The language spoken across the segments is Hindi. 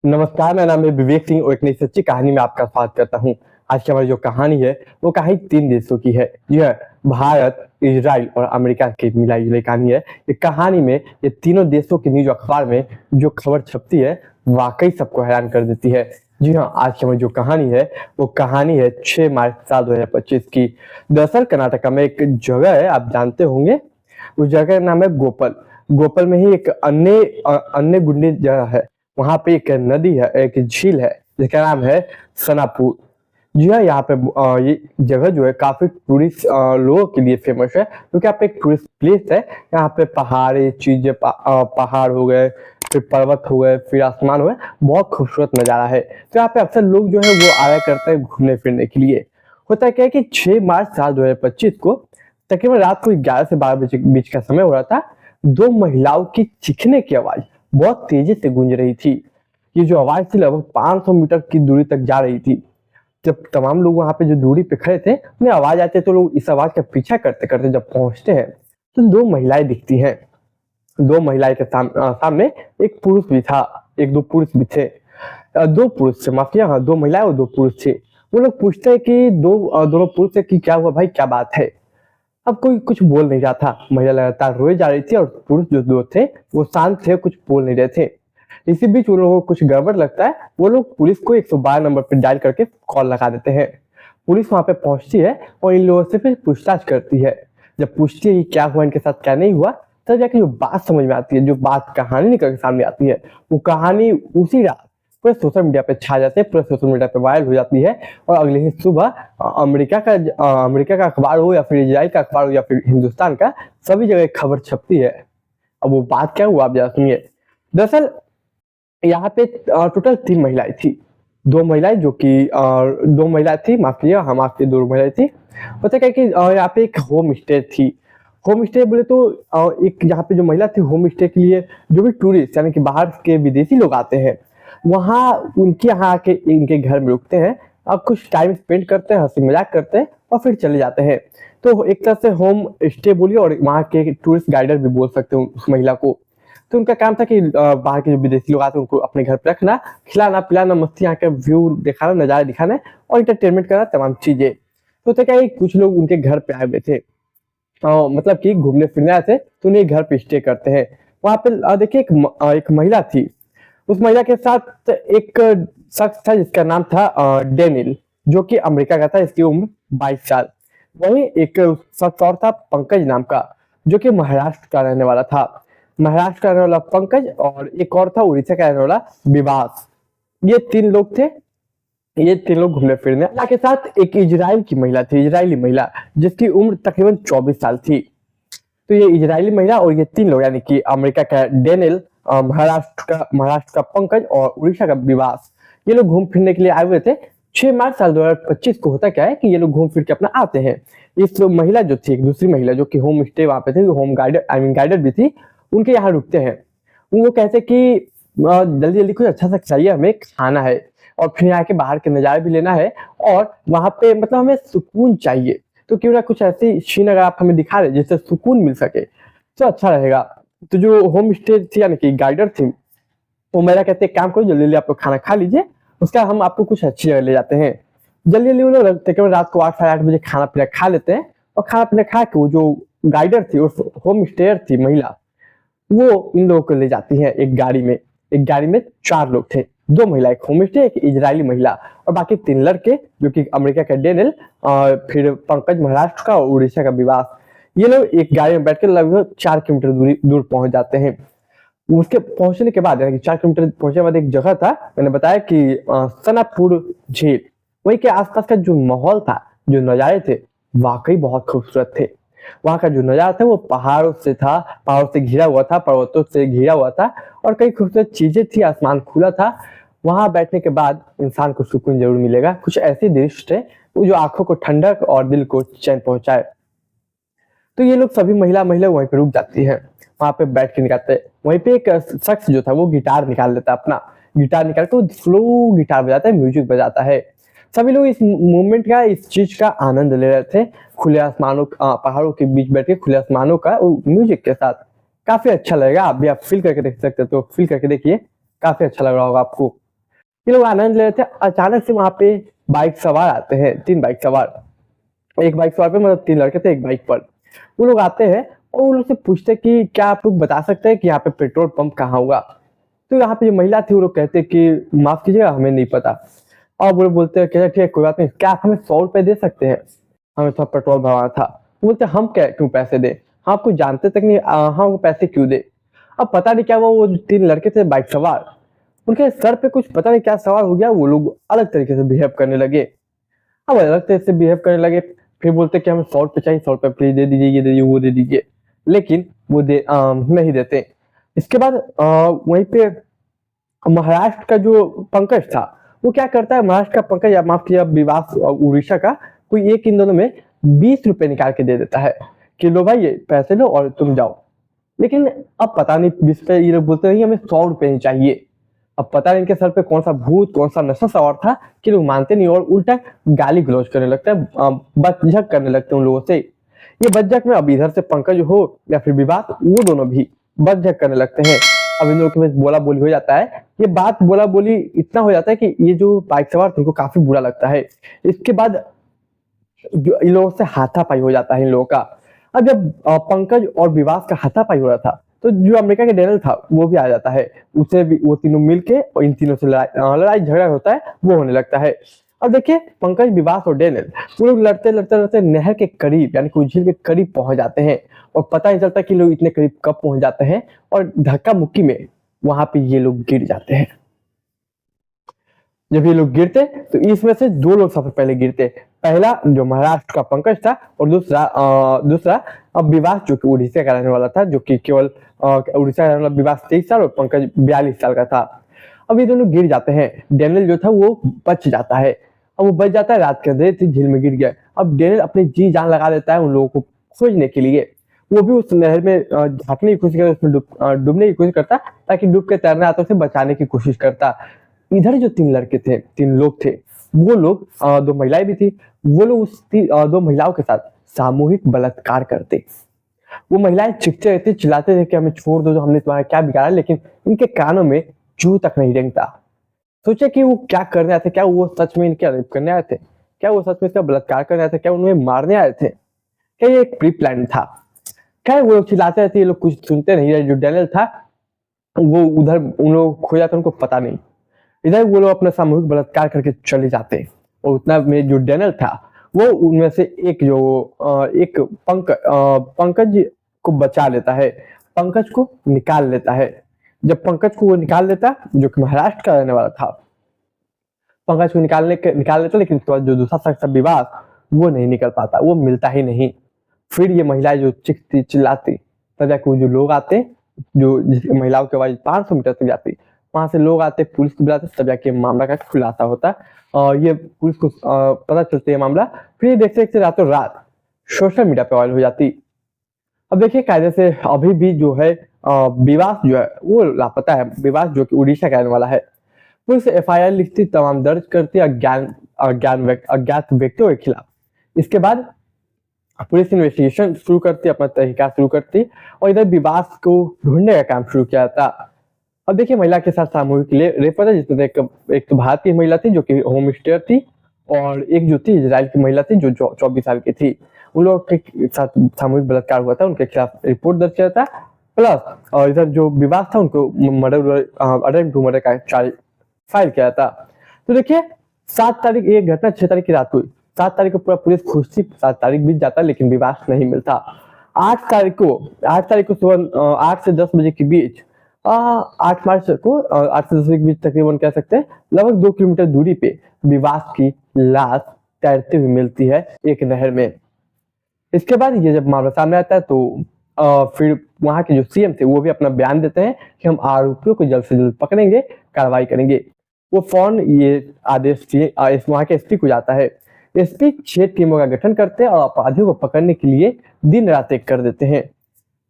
नमस्कार, मेरा नाम है विवेक सिंह और एक नई सच्ची कहानी में आपका स्वागत करता हूँ। आज की हमारी जो कहानी है वो कहानी 3 देशों की है। जी हाँ, भारत, इजराइल और अमेरिका की मिलाई-जुलाई कहानी है। ये कहानी में ये तीनों देशों के न्यूज़ अखबार में जो खबर छपती है वाक़ई सबको हैरान कर देती है। जी हाँ, आज की हमारी जो कहानी है वो कहानी है 6 मार्च साल 2025 की। दरअसल कर्नाटका में एक जगह है, आप जानते होंगे, उस जगह का नाम है गोपल। गोपल में ही एक अन्य गुंडी जगह है। वहाँ पे एक नदी है, एक झील है जिसका नाम है सनापुर। जी हाँ, यहाँ पे ये जगह जो है काफी टूरिस्ट लोगों के लिए फेमस है क्योंकि यहाँ पे एक टूरिस्ट प्लेस है। यहाँ पे पहाड़ी चीजें पहाड़ हो गए, फिर पर्वत हो गए, फिर आसमान हो गए, बहुत खूबसूरत नज़ारा है। तो यहाँ पे अक्सर लोग जो है वो आया करते हैं घूमने फिरने के लिए। होता क्या है कि 6 मार्च साल 2025 को तकरीबन रात को 11 से 12 बजे के बीच का समय हो रहा था। 2 महिलाओं की चीखने की आवाज बहुत तेजी से गूंज रही थी। ये जो आवाज थी लगभग 500 मीटर की दूरी तक जा रही थी। जब तमाम लोग वहां पे जो दूरी पे खड़े थे उन्हें आवाज आती है तो लोग इस आवाज का पीछा करते करते जब पहुंचते हैं तो 2 महिलाएं दिखती हैं। 2 महिलाएं के सामने एक पुरुष भी था, 1-2 पुरुष भी थे। 2 पुरुष थे, माफ किया, हाँ 2 महिलाएं और 2 पुरुष थे। वो लोग पूछते हैं कि दोनों पुरुष से कि क्या हुआ भाई, क्या बात है। अब कोई कुछ बोल नहीं रहा था। महिला लगातार रोए जा रही थी और पुरुष जो 2 थे वो शांत थे, कुछ बोल नहीं रहे थे। इसी बीच उन लोगों को कुछ गड़बड़ लगता है। वो लोग पुलिस को 112 नंबर पर डायल करके कॉल लगा देते हैं। पुलिस वहां पे पहुंचती है और इन लोगों से फिर पूछताछ करती है। जब पूछती है कि क्या हुआ, इनके साथ क्या नहीं हुआ, तब जाके जो बात समझ में आती है, जो बात कहानी निकल के सामने आती है, वो कहानी उसी रात पूरे सोशल मीडिया पे छा जाते हैं, पूरे सोशल मीडिया पे वायरल हो जाती है। और अगले ही सुबह अमेरिका का अखबार हो या फिर इजराइल का अखबार हो या फिर हिंदुस्तान का, सभी जगह खबर छपती है। अब वो बात क्या हुआ आप जरा सुनिए। दरअसल यहाँ पे टोटल 3 महिलाएं थी। 2 महिलाएं जो कि 2 महिलाएं थी, माफ कीजिएगा, हम आपकी 2 महिलाएं थी। पता क्या कि यहाँ पे एक होम स्टे थी। होम स्टे बोले तो एक यहाँ पे जो महिला थी, होम स्टे के लिए जो भी टूरिस्ट यानी कि बाहर के विदेशी लोग आते हैं वहाँ उनके यहाँ आके इनके घर में रुकते हैं और कुछ टाइम स्पेंड करते हैं, हंसी मजाक करते हैं और फिर चले जाते हैं। तो एक तरह से होम स्टे बोलिए और वहाँ के टूरिस्ट गाइडर भी बोल सकते हैं उस महिला को। तो उनका काम था कि बाहर के जो विदेशी लोग आते हैं उनको अपने घर पे रखना, खिलाना पिलाना, मस्ती, यहाँ का व्यू दिखाना, नज़ारा दिखाना और इंटरटेनमेंट करना, तमाम चीजें। तो क्या कुछ लोग उनके घर पे आए हुए थे, मतलब कि घूमने फिरने आए थे, तो उन्हें घर पे स्टे करते हैं। वहाँ पे देखिए एक महिला थी। उस महिला के साथ एक शख्स था जिसका नाम था डेनिल, जो कि अमेरिका का था। इसकी उम्र 22 साल। वहीं एक शख्स और था पंकज नाम का, जो कि महाराष्ट्र का रहने वाला था। महाराष्ट्र का रहने वाला पंकज और एक और था उड़ीसा का रहने वाला विवास। ये 3 लोग थे। ये 3 लोग घूमने फिरने के साथ एक इजराइल की महिला थी, इजरायली महिला, जिसकी उम्र तकरीबन 24 साल थी। तो ये इजरायली महिला और ये 3 लोग यानी कि अमेरिका का डेनिल, महाराष्ट्र का पंकज और उड़ीसा का विवास, ये लोग घूम फिरने के लिए आए हुए थे। 6 मार्च साल 2025 को होता क्या है कि ये लोग घूम फिर के अपना आते हैं। इस महिला जो थी, एक दूसरी महिला जो कि होम स्टे वहां पे थी, होम गाइडर भी थी, उनके यहाँ रुकते हैं। वो कहते कि जल्दी जल्दी कुछ अच्छा सा चाहिए, हमें खाना है और फिर यहाँ के बाहर के नज़ारे भी लेना है और वहां पे मतलब हमें सुकून चाहिए। तो क्यों ना कुछ ऐसी सीन अगर आप हमें दिखा रहे जिससे सुकून मिल सके तो अच्छा रहेगा। तो जो होम स्टे थी यानी कि गाइडर थी, वो मेरा कहते हैं काम करो, जल्दी जल्दी आप लोग खाना खा लीजिए, उसका हम आपको कुछ अच्छी जगह ले जाते हैं। जल्दी जल्दी वो लोग तकरीबन रात को 8 साढ़े 8 बजे खाना पीना खा लेते हैं और खाना पीना खा के वो जो गाइडर थी, उस होम स्टेयर थी महिला, वो इन लोगों को ले जाती है एक गाड़ी में। एक गाड़ी में 4 लोग थे, 2 महिला, एक होम स्टे, एक इजरायली महिला और बाकी 3 लड़के, जो कि अमेरिका का डेनिल और फिर पंकज महाराष्ट्र का और उड़ीसा का विवास। ये लोग एक गाड़ी में बैठकर लगभग 4 किलोमीटर दूर पहुंच जाते हैं। उसके पहुंचने के बाद यानी कि 4 किलोमीटर पहुंचने के बाद एक जगह था, मैंने बताया कि सनापुर झील, वही के आसपास का जो माहौल था, जो नज़ारे थे, वाकई बहुत खूबसूरत थे। वहाँ का जो नज़ारा था वो पहाड़ों से था, पहाड़ों से घिरा हुआ था, पर्वतों से घिरा हुआ था और कई खूबसूरत चीजें थी, आसमान खुला था। वहां बैठने के बाद इंसान को सुकून जरूर मिलेगा। कुछ ऐसे दृश्य थे जो आंखों को ठंडक और दिल को चैन पहुंचाए। तो ये लोग सभी महिला वहीं पे रुक जाती है, वहां पे बैठ के निकालते हैं। वहीं पे एक शख्स जो था वो गिटार निकाल लेता है, अपना गिटार निकाल के स्लो गिटार बजाता है, म्यूजिक बजाता है। सभी लोग इस मूवमेंट का, इस चीज का आनंद ले रहे थे, खुले आसमानों, पहाड़ों के बीच बैठ के खुले आसमानों का म्यूजिक के साथ। काफी अच्छा लगेगा, आप भी आप फील करके देख सकते हो, तो फील करके देखिए, काफी अच्छा लग रहा होगा आपको। ये लोग आनंद ले रहे थे, अचानक से वहां पे बाइक सवार आते हैं, 3 बाइक सवार। एक बाइक सवार पे मतलब 3 लड़के थे एक बाइक पर। वो लोग आते हैं और उन लोग से पूछते हैं कि क्या आप लोग बता सकते हैं कि यहाँ पे पेट्रोल पंप कहाँ होगा? तो यहाँ पे जो महिला थी वो लोग कहते हैं कि माफ कीजिएगा, हमें नहीं पता। और वो लोग बोलते हैं कि ठीक है कोई बात नहीं, क्या आप हमें 100 रुपए दे सकते हैं? हमें थोड़ा पेट्रोल भरवाना था। वो बोलते हम क्या क्यों पैसे दें, हम आपको जानते तक नहीं, हम वो पैसे क्यों दे? अब पता नहीं क्या वो 3 लड़के थे बाइक सवार, उनके सर पे कुछ पता नहीं क्या सवार हो गया, वो लोग अलग तरीके से बिहेव करने लगे। अब अलग तरीके से बिहेव करने लगे, फिर बोलते कि हमें 100 रुपए चाहिए, 100 रुपए प्लीज दे दीजिए, ये दे दीजिए, वो दे दीजिए। लेकिन वो नहीं देते। इसके बाद वहीं पे महाराष्ट्र का जो पंकज था वो क्या करता है, महाराष्ट्र का पंकज या माफ कीजिए विवास और उड़ीसा का कोई एक इन दोनों में 20 रुपए निकाल के दे देता है कि लो भाई ये पैसे लो और तुम जाओ। लेकिन अब पता नहीं 20 पे ये लोग बोलते नहीं हमें 100 रुपए ही चाहिए। अब पता नहीं इनके सर पे कौन सा भूत कौन सा नशा सवार था कि लोग मानते नहीं और उल्टा गाली गलौज करने लगता है, बकझक करने लगते हैं उन लोगों से। ये बकझक में अब इधर से पंकज हो या फिर विवास, वो दोनों भी बकझक करने लगते हैं। अब इन लोगों के बीच बोला बोली हो जाता है। ये बात बोला बोली इतना हो जाता है कि ये जो बाइक सवार थे उनको काफी बुरा लगता है। इसके बाद इन लोगों से हाथापाई हो जाता है इन लोगों का। अब जब पंकज और विवास का हाथापाई हो रहा था तो जो अमेरिका के डैनियल था वो भी आ जाता है, उसे भी वो तीनों मिलके और इन तीनों से लड़ाई झगड़ा होता है, वो होने लगता है। अब देखिए पंकज विवास और डैनियल वो लोग लड़ते लड़ते लड़ते नहर के करीब यानी कि झील के करीब पहुंच जाते हैं और पता नहीं चलता कि लोग इतने करीब कब पहुंच जाते हैं और धक्का मुक्की में वहां पे ये लोग गिर जाते हैं। जब ये लोग गिरते तो इसमें से 2 लोग सबसे पहले गिरते, पहला जो महाराष्ट्र का पंकज था और दूसरा अब विवास जो कि उड़ीसा का रहने वाला था, जो कि केवल उड़ीसा का रहने वाला विवास 23 साल और पंकज 42 साल का था। अब ये दोनों गिर जाते हैं, डैनियल जो था वो बच जाता है। अब वो बच जाता है, रात के अंधेरे थी, झील में गिर गया। अब डैनियल अपनी जी जान लगा देता है उन लोगों को खोजने के लिए। वो भी उस नहर में झांकने की कोशिश करता, उसमें डूबने की कोशिश करता ताकि डूब के तैरने आता उसे बचाने की कोशिश करता। इधर जो 3 लड़के थे, 3 लोग थे, वो लोग 2 महिलाएं भी थी, वो लोग उस 2 महिलाओं के साथ सामूहिक बलात्कार करते। वो महिलाएं चिखते रहती, चिल्लाते थे कि हमें छोड़ दो, हमने तुम्हारा क्या बिगाड़ा, लेकिन इनके कानों में जू तक नहीं रेंगता। सोचे कि वो क्या करने आए थे, क्या वो सच में इनके रेप करने आए थे, क्या वो सच में इसका बलात्कार करने आए थे, क्या उन्हें मारने आए थे, क्या ये एक प्री प्लान था? क्या वो लोग चिल्लाते रहते, ये लोग कुछ सुनते नहीं। जो डैनियल था वो उधर उन लोग खो जाते, उनको पता नहीं। इधर वो लोग अपना सामूहिक बलात्कार करके चले जाते और उतना में जो डैनियल था वो उनमें से एक पंकज को बचा लेता है, पंकज को निकाल लेता है। जब पंकज को वो निकाल लेता, जो कि महाराष्ट्र का रहने वाला था, पंकज को निकाल लेता, लेकिन उसके बाद जो दूसरा शख्स था विवास, वो नहीं निकल पाता, वो मिलता ही नहीं। फिर ये महिलाएं जो चिखती चिल्लाती, तब जाके वो जो लोग आते, जो महिलाओं की आवाज 500 मीटर तक जाती, वहां से लोग आते, पुलिस को बुलाते, तब जाके मामला का खुलासा होता और ये पुलिस को पता चलता है मामला। फिर ये देखते देखते रातों रात सोशल मीडिया पे वायरल हो जाती। अब देखिए कायदे से अभी भी जो है विवास जो है वो लापता है, विवास जो कि उड़ीसा का रहने वाला है। पुलिस FIR लिखती, तमाम दर्ज करती अज्ञात व्यक्तियों के खिलाफ। इसके बाद पुलिस इन्वेस्टिगेशन शुरू करती, अपना तहकीकात शुरू करती और इधर विवास को ढूंढने का काम शुरू किया जाता। अब देखिए महिला के साथ सामूहिक रेप होता है, जिसमें एक तो भारतीय महिला थी जो कि होम स्टे थी और एक जो थी इजराइल की महिला थी जो 24 साल की थी। उन लोगों के साथ सामूहिक बलात्कार हुआ था, उनके खिलाफ रिपोर्ट दर्ज किया था। प्लस और इधर जो विवास था उनको मर्डर का चार्ज फाइल किया था। तो देखिए 7 तारीख, ये घटना 6 तारीख की रात हुई। 7 तारीख को पूरा पुलिस खुश थी, 7 तारीख बीत जाता लेकिन विवास नहीं मिलता। 8 तारीख को सुबह 8 से 10 बजे के बीच 8 मार्च को 8 से 10 बजे के बीच तकरीबन कह सकते हैं लगभग 2 किलोमीटर दूरी पे विवास की लाश तैरती हुई मिलती है एक नहर में। इसके बाद ये जब मामला सामने आता है तो फिर वहां के जो CM थे वो भी अपना बयान देते हैं कि हम आरोपियों को जल्द से जल्द पकड़ेंगे, कार्रवाई करेंगे। वो फौरन ये आदेश वहां के SP को जाता है। SP 6 टीमों का गठन करते हैं और अपराधियों को पकड़ने के लिए दिन रात एक कर देते हैं।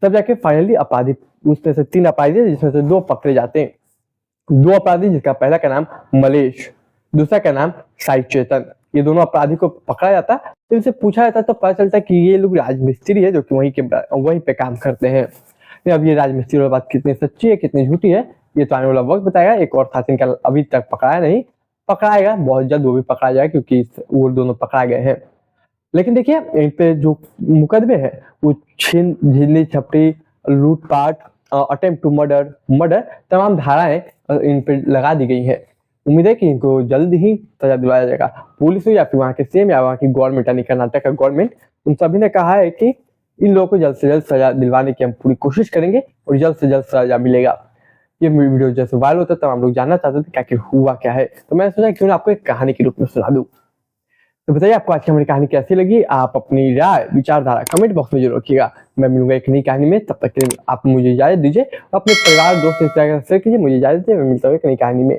तब जाके फाइनली अपराधी, उसमें से 3 अपराधी जिसमें से 2 पकड़े जाते हैं। 2 अपराधी जिसका पहला का नाम मलेश, दूसरा का नाम साई चेतन, ये दोनों अपराधी को पकड़ा जाता। तो इनसे पूछा जाता तो पता चलता कि ये लोग राजमिस्त्री है जो कि वहीं पे काम करते हैं। अब ये राजमिस्त्री वाली बात कितनी सच्ची है कितनी झूठी है ये तो आने वाला वक्त बताएगा। एक और था जिनका अभी तक पकड़ाया नहीं, पकड़ाएगा बहुत जल्द, वो भी पकड़ा जाएगा क्योंकि वो दोनों पकड़ा गए हैं। लेकिन देखिए इन पे जो मुकदमे हैं वो छीन झिल्ली झपटी, लूटपाट, अटेम्प्ट टू मर्डर तमाम धाराएं इन पे लगा दी गई है। उम्मीद है कि इनको जल्द ही सजा दिलाया जाएगा। पुलिस हो या फिर वहाँ के सीएम या वहाँ की गवर्नमेंट यानी कर्नाटक का गवर्नमेंट, उन सभी ने कहा है कि इन लोगों को जल्द से जल्द सजा दिलवाने की हम पूरी कोशिश करेंगे और जल्द से जल्द सजा मिलेगा। ये वीडियो जैसे वायरल होता था हम लोग जानना चाहते थे क्या कि हुआ क्या है, तो मैंने सोचा क्यों ना आपको एक कहानी के रूप में सुना दूं। तो बताइए आपको आज की हमारी कहानी कैसी लगी। आप अपनी राय विचारधारा कमेंट बॉक्स में जरूर रखिएगा। मैं मिलूंगा एक नई कहानी में, तब तक के लिए आप मुझे इजाजत दीजिए और अपने परिवार दोस्त शेयर कीजिए। मुझे इजाजत दीजिए, मैं मिलता हूँ एक नई कहानी में।